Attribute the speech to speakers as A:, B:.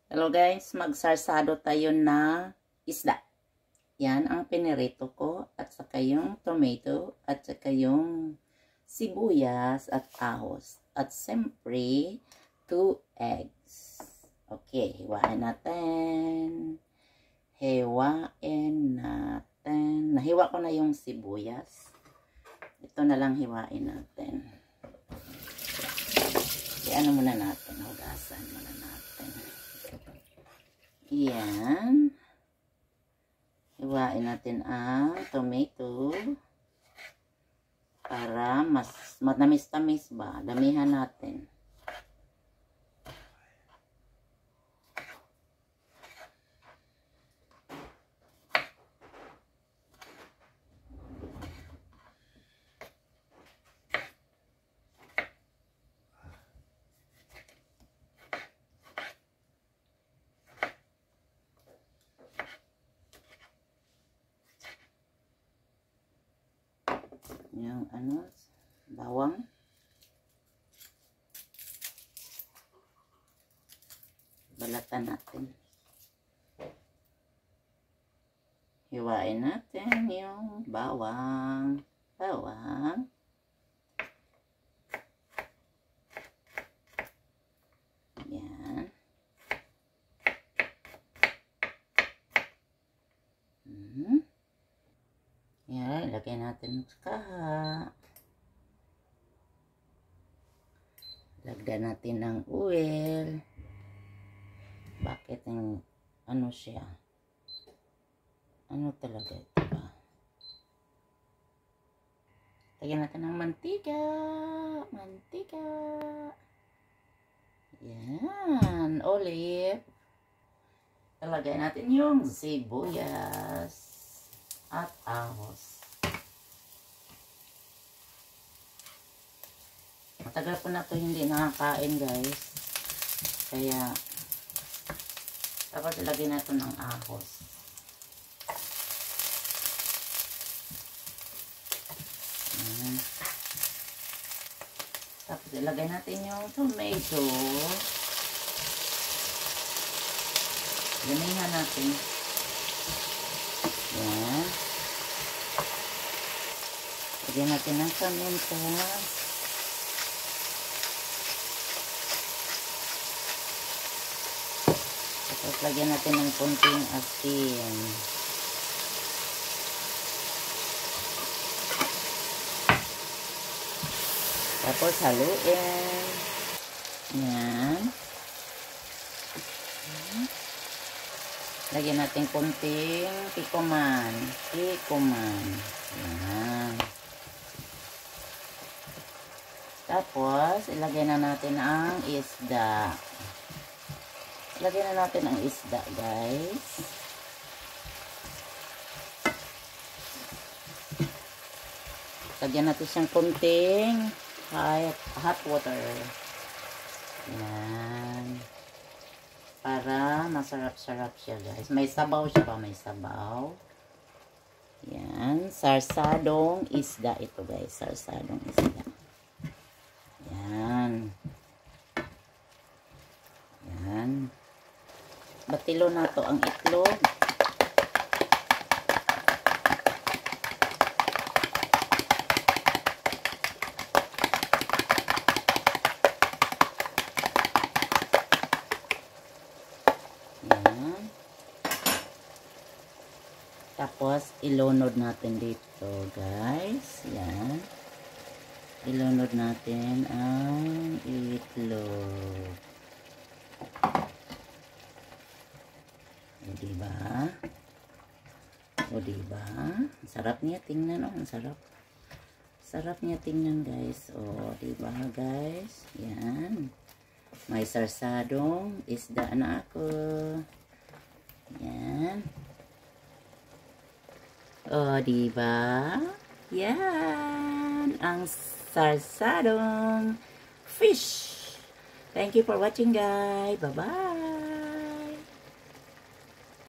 A: Hello guys, magsarsado tayo na isda. Yan ang pinirito ko at saka yung tomato at saka yung sibuyas at ahos. At siyempre, 2 eggs. Okay, hiwain natin. Nahiwa ko na yung sibuyas. Ito na lang hiwain natin. Ano muna natin, hugasan muna natin. Yan. Hiwain natin ang tomato para mas matamis-tamis ba. Damihan natin. Yung bawang. Balatan natin. Hiwain natin yung bawang. Yan. Yan, ilagay natin sa kaha. Lagdan natin ng oil. Bakit yung siya? Ano talaga ito ba? Lagyan natin ng mantika. Yan, olive. Lagyan natin yung sibuyas at ahos. Matagal po na ito hindi nakakain guys. Kaya dapat ilagay na ito ng ahos. Ayan. Tapos ilagay natin yung tomato. Damihan natin. Yan. Lagyan natin ng paminta. Tapos lagyan natin ng konting asin. Tapos haluin. Yan. Lagyan natin konting tikuman. Yan. Tapos, ilagay na natin ang isda. Lagyan na natin ang isda, guys. Lagyan natin siyang konting hot water. Yan. Para masarap-sarap siya, guys. May sabaw siya ba? May sabaw. Yan. Sarsadong isda ito, guys. Sarsadong isda. Yan. Yan. Batilo na to ang itlog. Yan. Tapos, ilunod natin dito, guys. Yan. Ilunod natin ang itlog. O diba? Sarap niya tingnan, oh. Ang sarap. Sarap niya tingnan, guys. O diba, guys? Yan. May sarsadong isda na ako. Yan. O diba? Yan. Ang sarsadong fish. Thank you for watching, guys. Bye-bye.